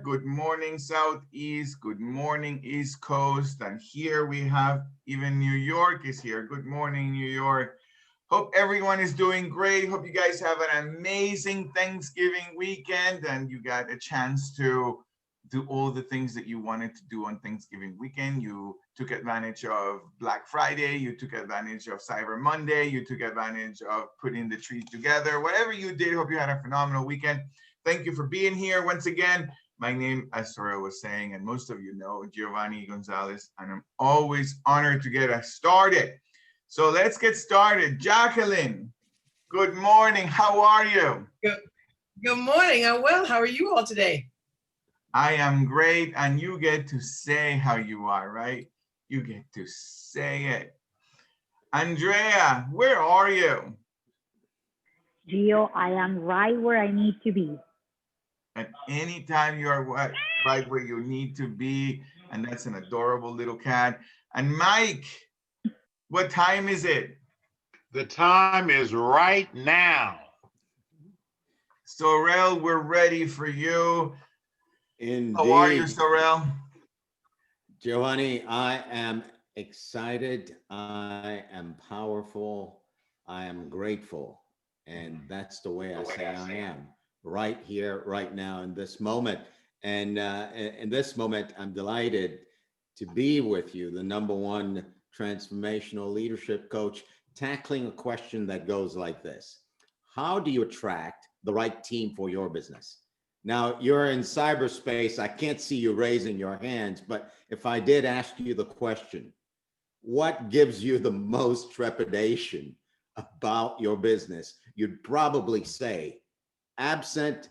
Good morning, Southeast. Good morning, East Coast. And here we have even New York is here. Good morning, New York. Hope everyone is doing great. Hope you guys have an amazing Thanksgiving weekend and you got a chance to do all the things that you wanted to do on Thanksgiving weekend. You took advantage of Black Friday. You took advantage of Cyber Monday. You took advantage of putting the trees together. Whatever you did, hope you had a phenomenal weekend. Thank you for being here once again. My name, as Saurel was saying, and most of you know, Giovanni Gonzalez, and I'm always honored to get us started. So let's get started. Jacqueline, good morning. How are you? Good morning. I'm well. How are you all today? I am great, and you get to say how you are, right? You get to say it. Andrea, where are you? Gio, I am right where I need to be. And anytime you are right where you need to be, and that's an adorable little cat. And Mike, what time is it? The time is right now. Saurel, we're ready for you. Indeed. How are you, Saurel? Giovanni, I am excited. I am powerful. I am grateful. And that's the way I say I am. Right here, right now, in this moment. And in this moment, I'm delighted to be with you, the #1 transformational leadership coach, tackling a question that goes like this. How do you attract the right team for your business? Now, you're in cyberspace. I can't see you raising your hands, but if I did ask you the question, what gives you the most trepidation about your business? You'd probably say, absent,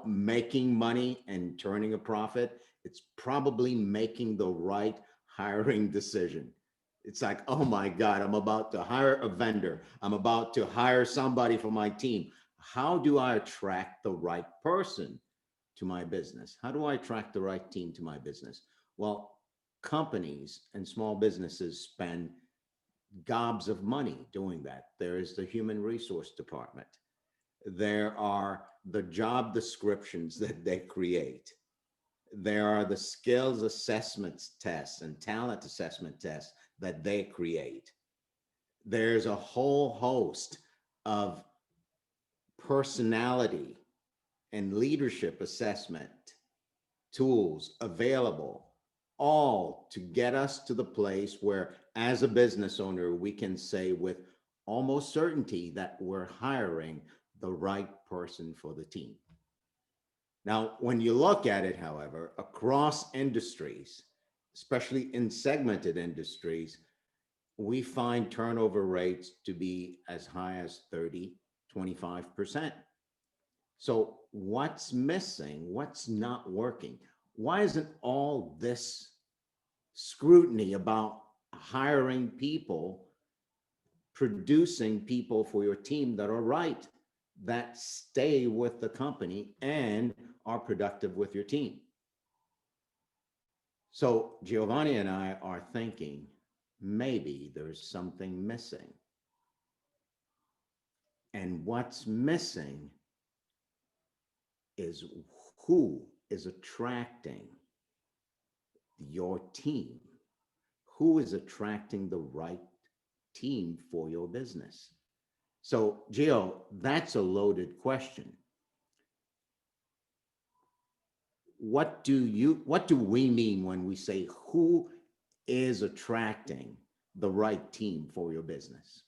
making money and turning a profit, it's probably making the right hiring decision. It's like, oh my God, I'm about to hire a vendor. I'm about to hire somebody for my team. How do I attract the right person to my business? How do I attract the right team to my business? Well, companies and small businesses spend gobs of money doing that. There is the human resource department. There are the job descriptions that they create. There are the skills assessments tests and talent assessment tests that they create. There's a whole host of personality and leadership assessment tools available, all to get us to the place where, as a business owner, we can say with almost certainty that we're hiring the right person for the team. Now, when you look at it, however, across industries, especially in segmented industries, we find turnover rates to be as high as 30, 25%. So what's missing? What's not working? Why isn't all this scrutiny about hiring people, producing people for your team that are right, that stay with the company and are productive with your team? So Giovanni and I are thinking maybe there's something missing. And what's missing is who is attracting your team? Who is attracting the right team for your business? So, Gio, that's a loaded question. What do we mean when we say who is attracting the right team for your business?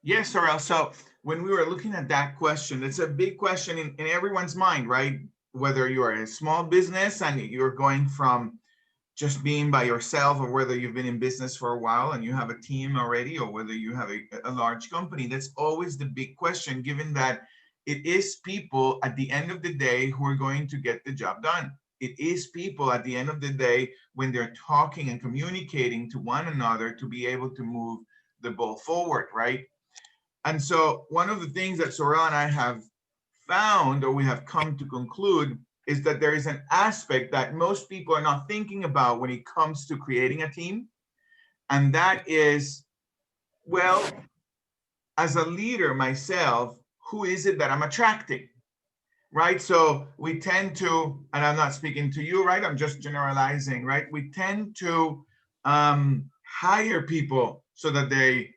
Yes, Saurel. So when we were looking at that question, it's a big question in everyone's mind, right? Whether you're a small business and you're going from just being by yourself, or whether you've been in business for a while and you have a team already, or whether you have a large company, that's always the big question, given that it is people at the end of the day who are going to get the job done. It is people at the end of the day when they're talking and communicating to one another to be able to move the ball forward, right? And so one of the things that Saurel and I have found, or we have come to conclude, is that there is an aspect that most people are not thinking about when it comes to creating a team. And that is, well, as a leader myself, who is it that I'm attracting? right? So we tend to, and I'm not speaking to you, right? I'm just generalizing, right? We tend to hire people so that they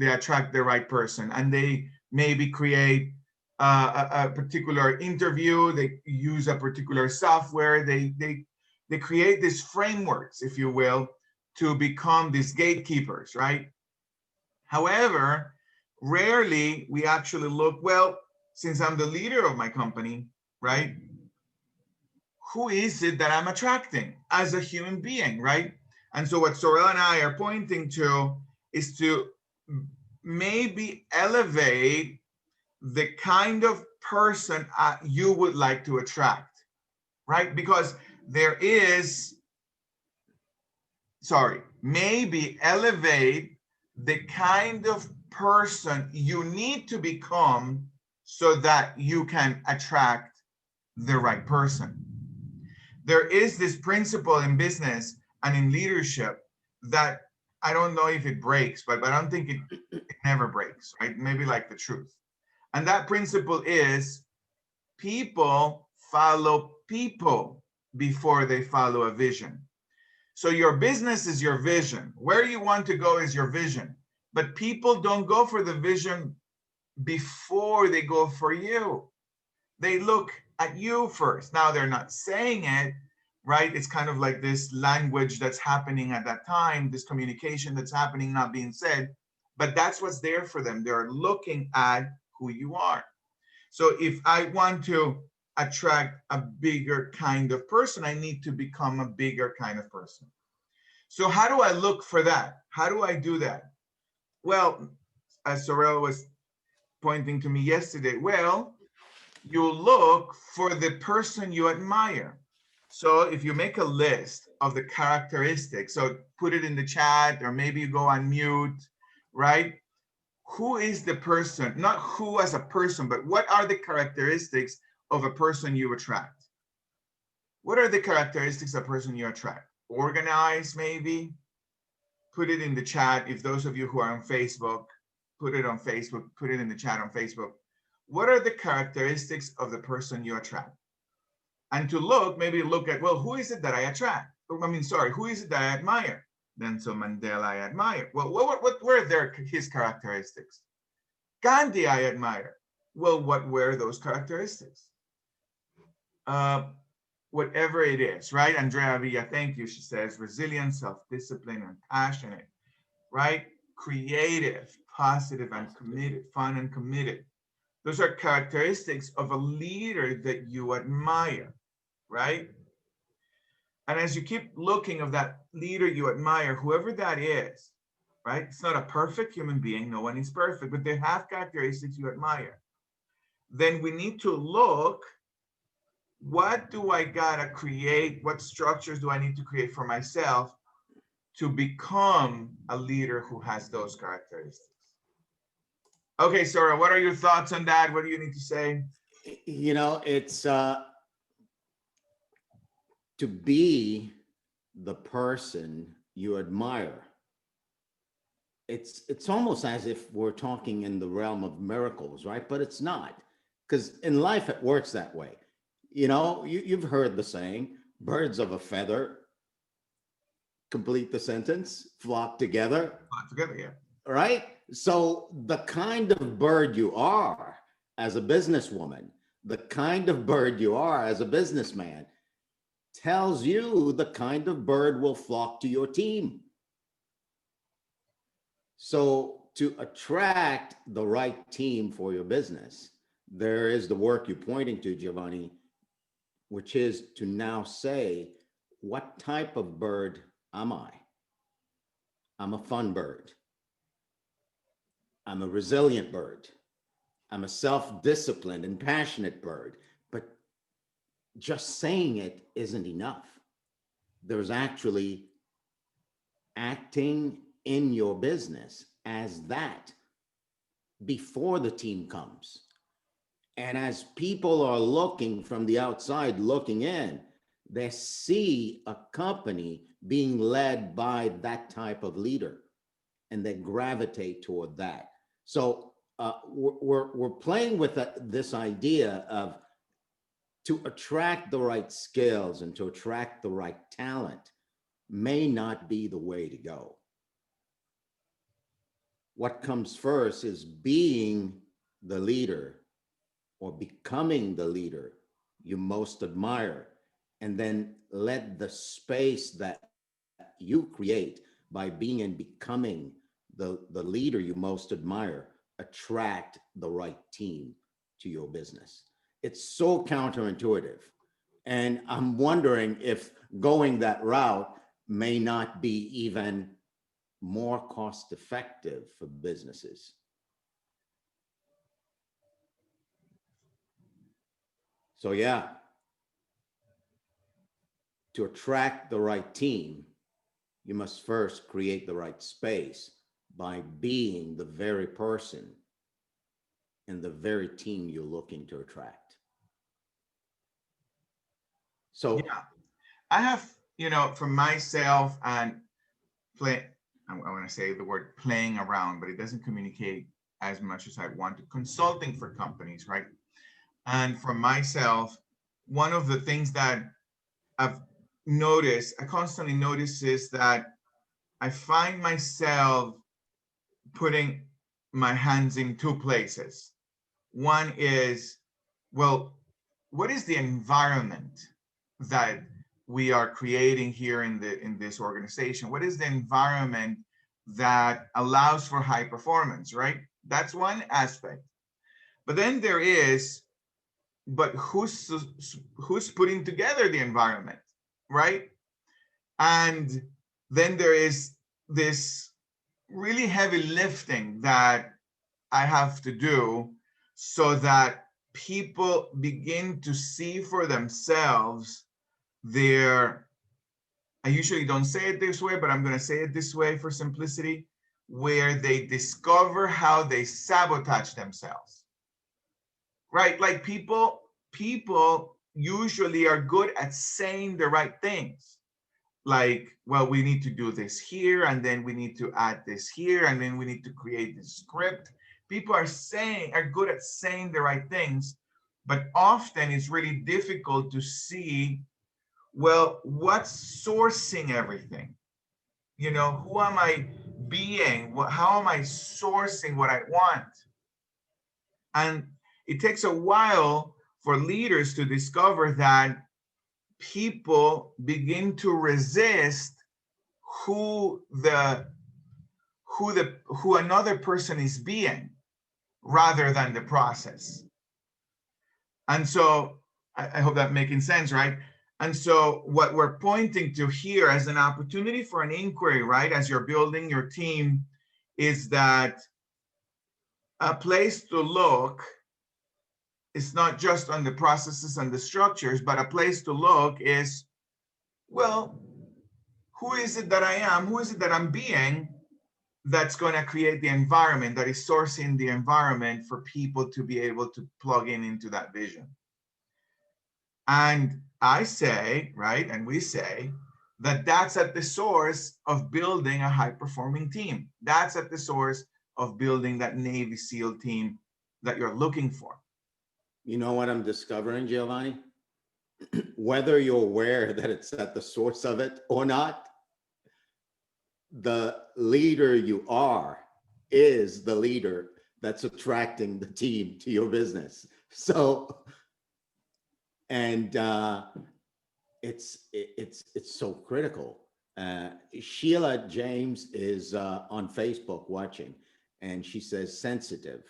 attract the right person, and they maybe create a particular interview. They use a particular software. They create these frameworks, if you will, to become these gatekeepers, right? However, rarely we actually look, well, since I'm the leader of my company, right? Who is it that I'm attracting as a human being, right? And so what Saurel and I are pointing to is to maybe elevate the kind of person you would like to attract, right? Because maybe elevate the kind of person you need to become so that you can attract the right person. There is this principle in business and in leadership that I don't know if it breaks, but I don't think it never breaks, right? Maybe like the truth. And that principle is people follow people before they follow a vision. So your business is your vision. Where you want to go is your vision. But people don't go for the vision before they go for you. They look at you first. Now, they're not saying it, right? It's kind of like this language that's happening at that time, this communication that's happening, not being said, but that's what's there for them. They're looking at who you are. So if I want to attract a bigger kind of person, I need to become a bigger kind of person. So how do I look for that? How do I do that? Well, as Saurel was pointing to me yesterday, well, you look for the person you admire. So if you make a list of the characteristics, so put it in the chat, or maybe you go on mute, right? Who is the person, not who as a person, but what are the characteristics of a person you attract? What are the characteristics of a person you attract? Organized, maybe? Put it in the chat. If those of you who are on Facebook, put it on Facebook, put it in the chat on Facebook. What are the characteristics of the person you attract? And to look, maybe look at, well, who is it that I attract? Who is it that I admire? Nelson Mandela I admire. Well, what were his characteristics? Gandhi I admire. Well, what were those characteristics? Whatever it is, right? Andrea Villa, thank you. She says resilient, self-discipline, and passionate, right? Creative, positive, and committed, fun and committed. Those are characteristics of a leader that you admire, right? And as you keep looking of that leader you admire, whoever that is, right? It's not a perfect human being. No one is perfect, but they have characteristics you admire. Then we need to look, what do I gotta create? What structures do I need to create for myself to become a leader who has those characteristics? Okay, Sora, what are your thoughts on that? What do you need to say? You know, it's to be the person you admire. It's almost as if we're talking in the realm of miracles, right? But it's not, because in life it works that way. You know, you've heard the saying, birds of a feather complete the sentence, flock together. Flock together, yeah. Right? So the kind of bird you are as a businesswoman, the kind of bird you are as a businessman tells you the kind of bird will flock to your team. So to attract the right team for your business, there is the work you're pointing to, Giovanni, which is to now say, what type of bird am I? I'm a fun bird. I'm a resilient bird. I'm a self-disciplined and passionate bird. But just saying it isn't enough. There's actually acting in your business as that before the team comes. And as people are looking from the outside, looking in, they see a company being led by that type of leader, and they gravitate toward that. So we're playing with this idea of to attract the right skills and to attract the right talent may not be the way to go. What comes first is being the leader or becoming the leader you most admire, and then let the space that you create by being and becoming the leader you most admire attract the right team to your business. It's so counterintuitive. And I'm wondering if going that route may not be even more cost effective for businesses. So yeah, to attract the right team, you must first create the right space by being the very person and the very team you're looking to attract. So Yeah, I have, for myself and I want to say the word playing around, but it doesn't communicate as much as I want to. Consulting for companies, right? And for myself, one of the things that I've noticed, I constantly notice, is that I find myself putting my hands in two places. One is, well, what is the environment that we are creating here in this organization? What is the environment that allows for high performance, right? That's one aspect. But then there is, but who's putting together the environment, right? And then there is this really heavy lifting that I have to do so that people begin to see for themselves their, I usually don't say it this way, but I'm going to say it this way for simplicity, where they discover how they sabotage themselves, right? Like people usually are good at saying the right things. Like, well, we need to do this here, and then we need to add this here, and then we need to create this script. People are good at saying the right things, but often it's really difficult to see, well, what's sourcing everything? Who am I being? How am I sourcing what I want? And it takes a while for leaders to discover that people begin to resist who another person is being rather than the process. And so I hope that making sense, right? And so what we're pointing to here as an opportunity for an inquiry, right, as you're building your team, is that a place to look is not just on the processes and the structures, but a place to look is, well, who is it that I am? Who is it that I'm being that's going to create the environment, that is sourcing the environment for people to be able to plug into that vision? And I say, right, and we say that that's at the source of building a high-performing team. That's at the source of building that Navy SEAL team that you're looking for. you know what I'm discovering, Giovanni? Whether you're aware that it's at the source of it or not, the leader you are is the leader that's attracting the team to your business. So, and it's so critical. Sheila James is on Facebook watching, and she says sensitive.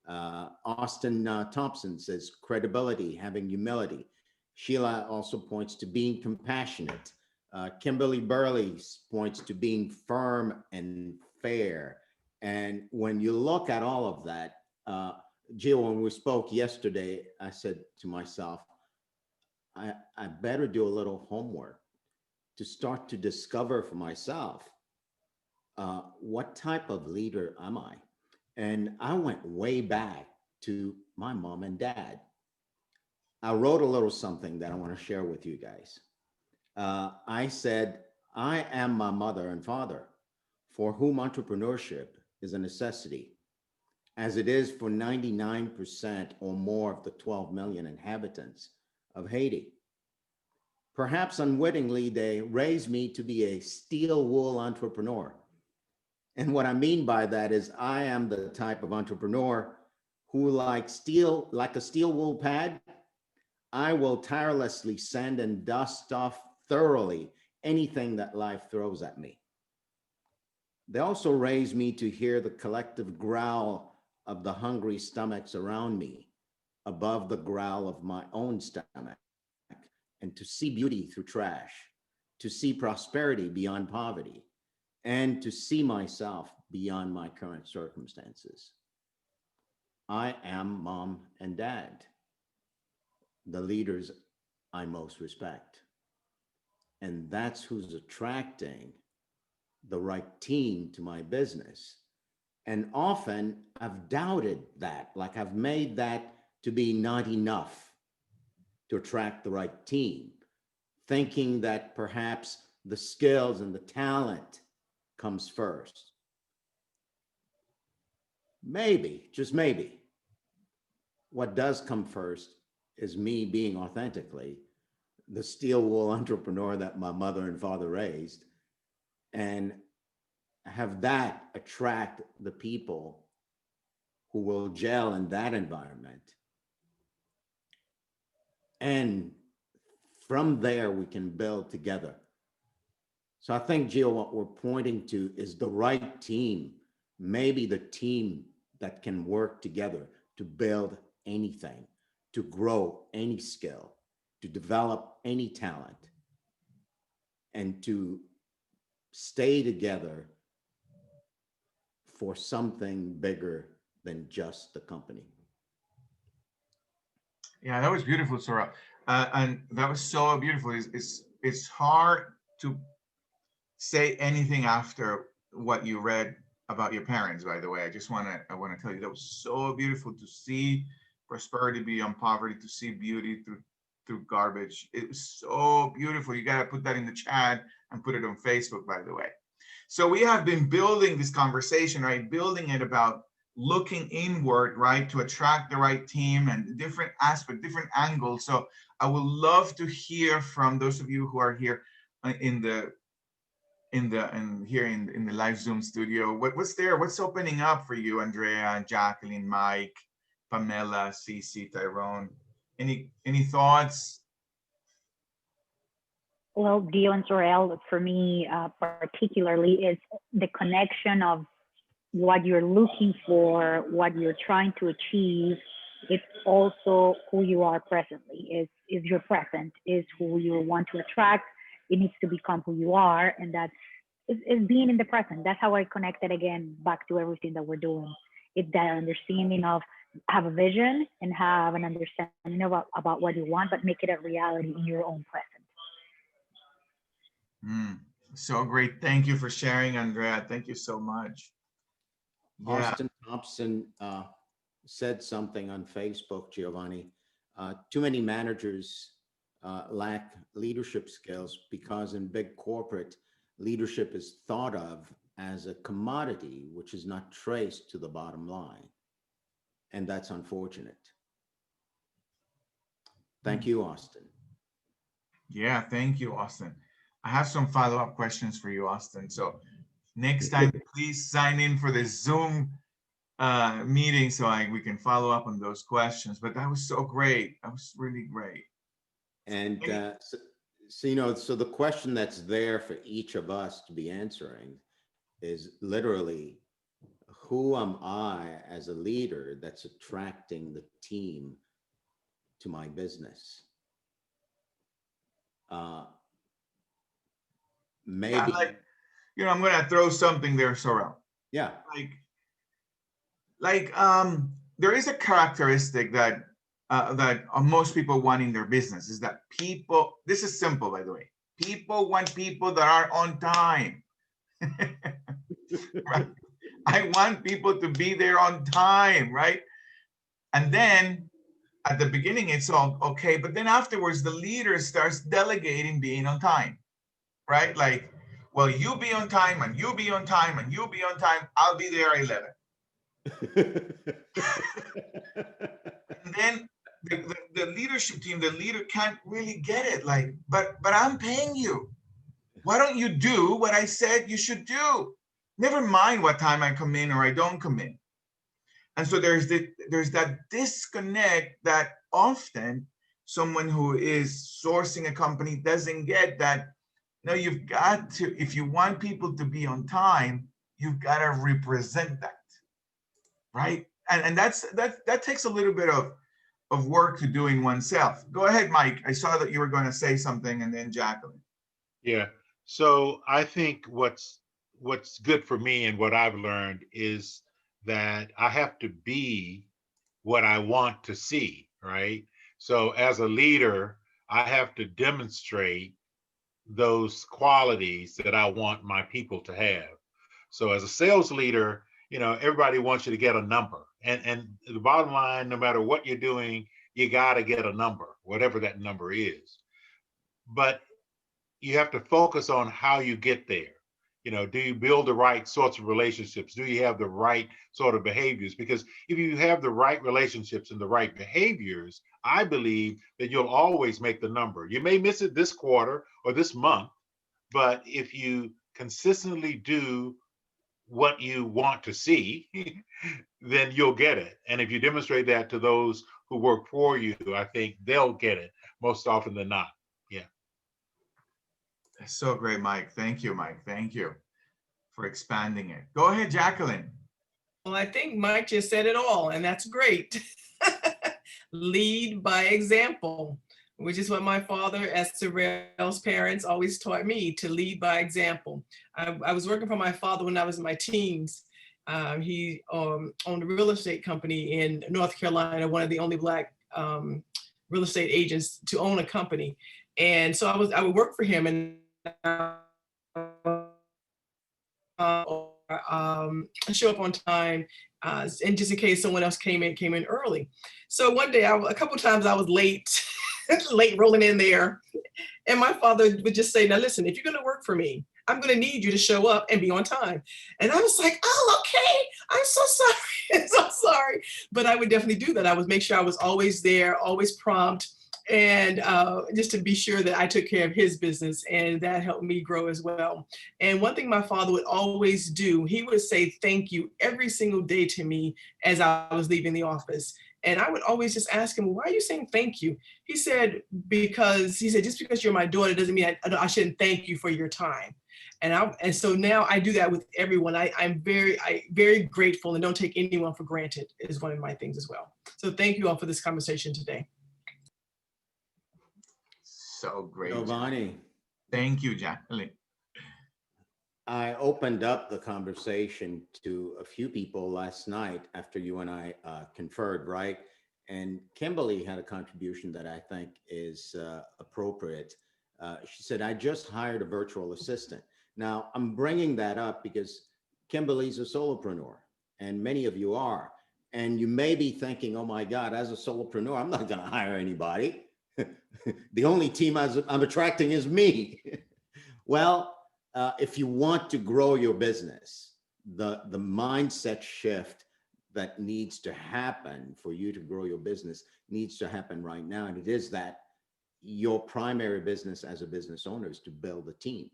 Austin Thompson says credibility, having humility. Sheila also points to being compassionate. Kimberly Burley points to being firm and fair. And when you look at all of that, Jill, when we spoke yesterday, I said to myself, I better do a little homework to start to discover for myself what type of leader am I? And I went way back to my mom and dad. I wrote a little something that I want to share with you guys. I said, I am my mother and father, for whom entrepreneurship is a necessity, as it is for 99% or more of the 12 million inhabitants of Haiti. Perhaps unwittingly, they raised me to be a steel wool entrepreneur. And what I mean by that is I am the type of entrepreneur who, like a steel wool pad, I will tirelessly sand and dust off thoroughly anything that life throws at me. They also raised me to hear the collective growl of the hungry stomachs around me above the growl of my own stomach, and to see beauty through trash, to see prosperity beyond poverty, and to see myself beyond my current circumstances. I am mom and dad, the leaders I most respect. And that's who's attracting the right team to my business. And often I've doubted that, like I've made that to be not enough to attract the right team, thinking that perhaps the skills and the talent comes first. Maybe, just maybe, what does come first is me being authentically the steel wool entrepreneur that my mother and father raised, and have that attract the people who will gel in that environment. And from there, we can build together. So I think, Gio, what we're pointing to is the right team, maybe the team that can work together to build anything, to grow any skill, to develop any talent, and to stay together for something bigger than just the company. Yeah, that was beautiful, Saurel. And that was so beautiful. It's hard to say anything after what you read about your parents, by the way. I want to tell you that was so beautiful to see prosperity beyond poverty, to see beauty through garbage. It was so beautiful. You got to put that in the chat and put it on Facebook, by the way. So we have been building this conversation, right? Building it about looking inward, right, to attract the right team and different aspects, different angles. So I would love to hear from those of you who are here in the live Zoom studio. What's there? What's opening up for you, Andrea, Jacqueline, Mike, Pamela, Cece, Tyrone? Any thoughts? Well, Dio and Saurel, for me particularly, is the connection of what you're looking for, what you're trying to achieve. It's also who you are presently. Is your present, is who you want to attract. It needs to become who you are, and that's is being in the present. That's how I connected again back to everything that we're doing. It's that understanding of have a vision and have an understanding about what you want, but make it a reality in your own present. So great. Thank you for sharing, Andrea. Thank you so much. Yeah. Austin Thompson said something on Facebook, Giovanni. Too many managers lack leadership skills because in big corporate, leadership is thought of as a commodity, which is not traced to the bottom line. And that's unfortunate. Thank you, Austin. Yeah, thank you, Austin. I have some follow-up questions for you, Austin. So next time, please sign in for the Zoom meeting so we can follow up on those questions. But that was so great. That was really great. And so the question that's there for each of us to be answering is literally, who am I as a leader that's attracting the team to my business? Maybe. Yeah, I'm going to throw something there, Saurel. Yeah. There is a characteristic that most people want in their business is that people, this is simple, by the way, people want people that are on time. Right? I want people to be there on time, right? And then at the beginning, it's all okay. But then afterwards, the leader starts delegating being on time, right? Like, well, you be on time and you be on time and you be on time. I'll be there at 11. And then the leadership team, the leader can't really get it. Like, but I'm paying you. Why don't you do what I said you should do? Never mind what time I come in or I don't come in. And so there's that disconnect that often someone who is sourcing a company doesn't get, that no, you've got to, if you want people to be on time, you've got to represent that, right? And that takes a little bit of work to doing oneself. Go ahead, Mike. I saw that you were going to say something, and then Jacqueline. Yeah. So I think what's good for me and what I've learned is that I have to be what I want to see, right? So as a leader, I have to demonstrate those qualities that I want my people to have. So as a sales leader, everybody wants you to get a number. And the bottom line, no matter what you're doing, you got to get a number, whatever that number is. But you have to focus on how you get there. Do you build the right sorts of relationships? Do you have the right sort of behaviors? Because if you have the right relationships and the right behaviors, I believe that you'll always make the number. You may miss it this quarter or this month, but if you consistently do what you want to see, then you'll get it. And if you demonstrate that to those who work for you, I think they'll get it most often than not. Yeah. That's so great, Mike. Thank you, Mike. Thank you for expanding it. Go ahead, Jacqueline. Well, I think Mike just said it all, and that's great. Lead by example, which is what my father, as Saurel's parents, always taught me, to lead by example. I was working for my father when I was in my teens. He owned a real estate company in North Carolina, one of the only Black real estate agents to own a company. And so I would work for him, and show up on time, and just in case someone else came in early. So one day, a couple of times I was late, late rolling in there, and my father would just say, "Now listen, if you're going to work for me, I'm going to need you to show up and be on time." And I was like, "Oh, okay. I'm so sorry. I'm so sorry." But I would definitely do that. I would make sure I was always there, always prompt, and just to be sure that I took care of his business, and that helped me grow as well. And one thing my father would always do, he would say thank you every single day to me as I was leaving the office. And I would always just ask him, "Why are you saying thank you?" He said, just because you're my daughter doesn't mean I shouldn't thank you for your time. And so now I do that with everyone. I'm very grateful and don't take anyone for granted is one of my things as well. So thank you all for this conversation today. So great. Giovanni, Thank you, Jacqueline. I opened up the conversation to a few people last night after you and I conferred, right? And Kimberly had a contribution that I think is appropriate. She said, "I just hired a virtual assistant." Now, I'm bringing that up because Kimberly's a solopreneur, and many of you are. And you may be thinking, "Oh my God, as a solopreneur, I'm not going to hire anybody. The only team I'm attracting is me." Well, if you want to grow your business, the mindset shift that needs to happen for you to grow your business needs to happen right now. And it is that your primary business as a business owner is to build a team,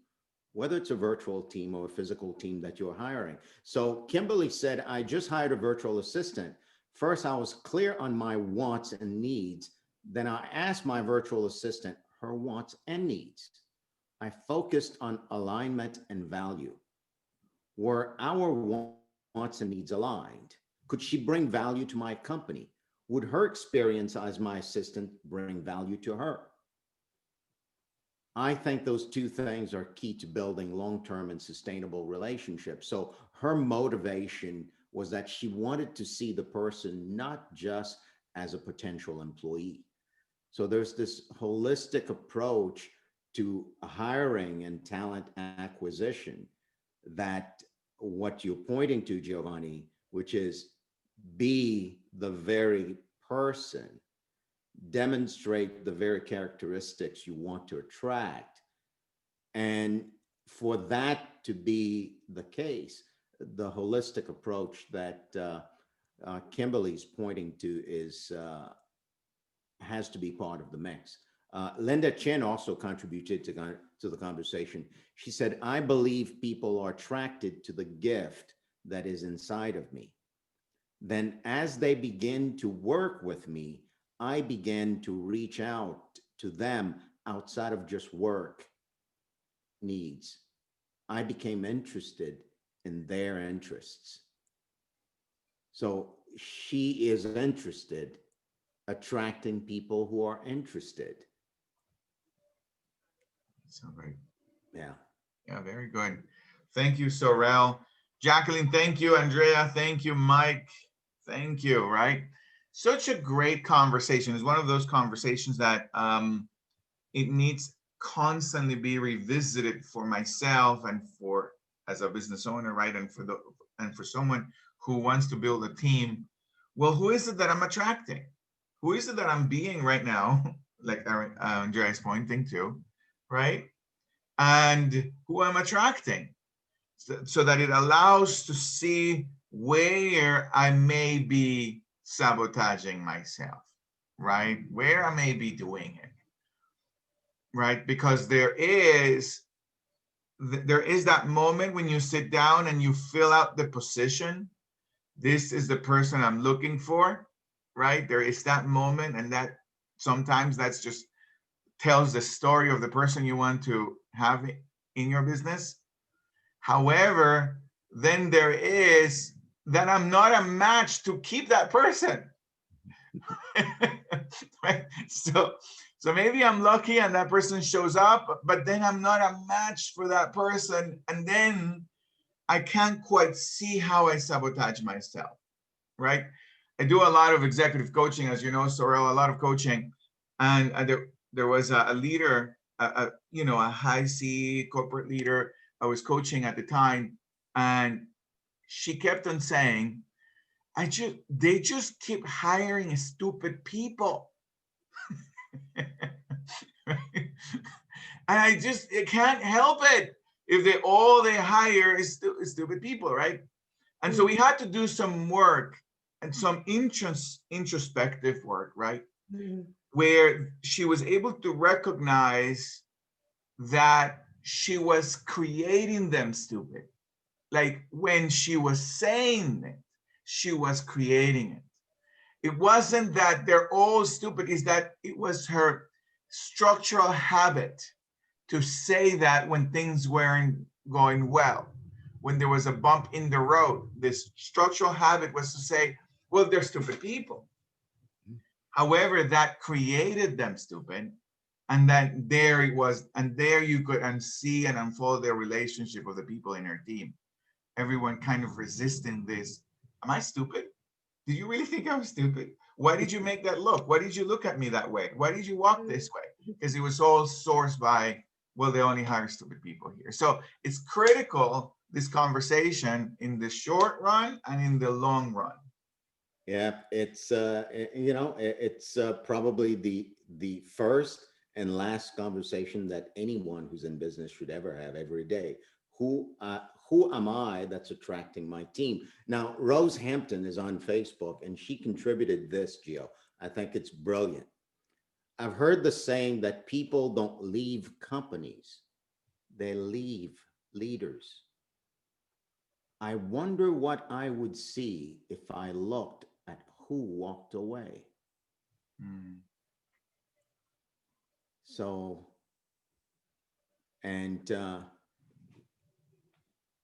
whether it's a virtual team or a physical team that you're hiring. So Kimberly said, "I just hired a virtual assistant. First, I was clear on my wants and needs. Then I asked my virtual assistant her wants and needs. I focused on alignment and value. Were our wants and needs aligned? Could she bring value to my company? Would her experience as my assistant bring value to her?" I think those two things are key to building long-term and sustainable relationships. So her motivation was that she wanted to see the person not just as a potential employee. So there's this holistic approach to hiring and talent acquisition that what you're pointing to, Giovanni, which is be the very person, demonstrate the very characteristics you want to attract. And for that to be the case, the holistic approach that Kimberly's pointing to is has to be part of the mix. Linda Chin also contributed to the conversation. She said, I believe people are attracted to the gift that is inside of me. Then as they begin to work with me, I began to reach out to them outside of just work needs. I became interested in their interests. So she is interested, attracting people who are interested. So great. Yeah. Yeah, very good. Thank you, Saurel. Jacqueline, thank you. Andrea, thank you. Mike, thank you, right? Such a great conversation. It's one of those conversations that it needs constantly be revisited for myself and for as a business owner, right? And for someone who wants to build a team. Well, who is it that I'm attracting? Who is it that I'm being right now? Like Andrea is pointing to, right? And who I'm attracting, so that it allows to see where I may be sabotaging myself, right? Where I may be doing it, right? Because there is that moment when you sit down and you fill out the position. This is the person I'm looking for, right? There is that moment, and that sometimes that's just tells the story of the person you want to have in your business. However, then there is that I'm not a match to keep that person. Right? So maybe I'm lucky and that person shows up, but then I'm not a match for that person. And then I can't quite see how I sabotage myself, right? I do a lot of executive coaching, as you know, Saurel, a lot of coaching. And there was a leader, a high C corporate leader I was coaching at the time, and she kept on saying, they just keep hiring stupid people. And I can't help it if they hire is stupid people, right? And so we had to do some work and some introspective work, right? Where she was able to recognize that she was creating them stupid. Like when she was saying it, she was creating it. It wasn't that they're all stupid, it's that it was her structural habit to say that when things weren't going well, when there was a bump in the road. This structural habit was to say, well, they're stupid people. However, that created them stupid. And then there it was, and there you could see and unfold their relationship with the people in her team. Everyone kind of resisting this. Am I stupid? Did you really think I was stupid? Why did you make that look? Why did you look at me that way? Why did you walk this way? Because it was all sourced by, well, they only hire stupid people here. So it's critical, this conversation, in the short run and in the long run. Yeah, it's probably the first and last conversation that anyone who's in business should ever have every day. Who am I that's attracting my team? Now, Rose Hampton is on Facebook and she contributed this, Gio. I think it's brilliant. I've heard the saying that people don't leave companies, they leave leaders. I wonder what I would see if I looked at who walked away. So, and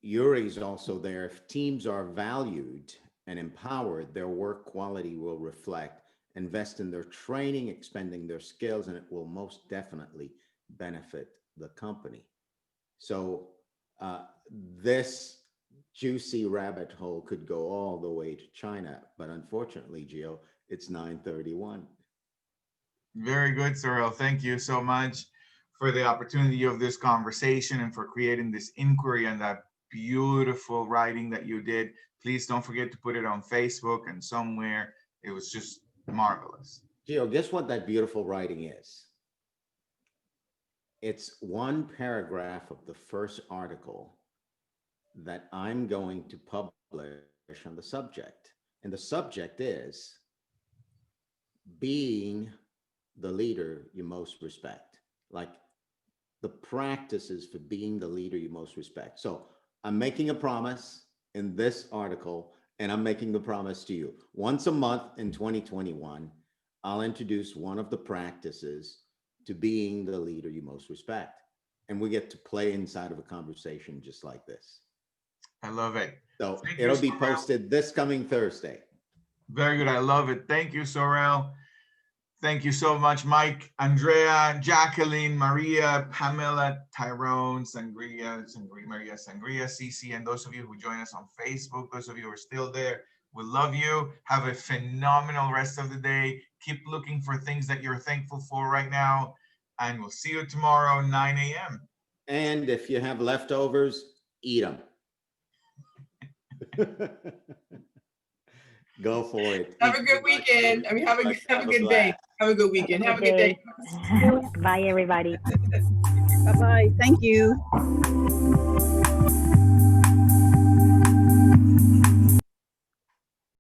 Yuri's also there. If teams are valued and empowered, their work quality will reflect. Invest in their training, expanding their skills, and it will most definitely benefit the company. So this juicy rabbit hole could go all the way to China, but unfortunately, Gio, it's 9:31. Very good, Saurel. Thank you so much for the opportunity of this conversation and for creating this inquiry and that beautiful writing that you did. Please don't forget to put it on Facebook and somewhere. It was just marvelous. Gio, guess what that beautiful writing is? It's one paragraph of the first article that I'm going to publish on the subject. And the subject is being the leader you most respect. Like the practices for being the leader you most respect. So I'm making a promise in this article, and I'm making the promise to you. Once a month in 2021, I'll introduce one of the practices to being the leader you most respect. And we get to play inside of a conversation just like this. I love it. So Thank you, it'll be Saurel. posted this coming Thursday. Very good. I love it. Thank you, Saurel. Thank you so much, Mike, Andrea, Jacqueline, Maria, Pamela, Tyrone, Sangria, Maria, Sangria, Cece, and those of you who join us on Facebook, those of you who are still there, we love you. Have a phenomenal rest of the day. Keep looking for things that you're thankful for right now. And we'll see you tomorrow, 9 a.m. And if you have leftovers, eat them. Go for it. Have a good weekend. I mean, have a good day. blast. Have a good weekend. Have a good day. Bye, everybody. Bye-bye. Thank you.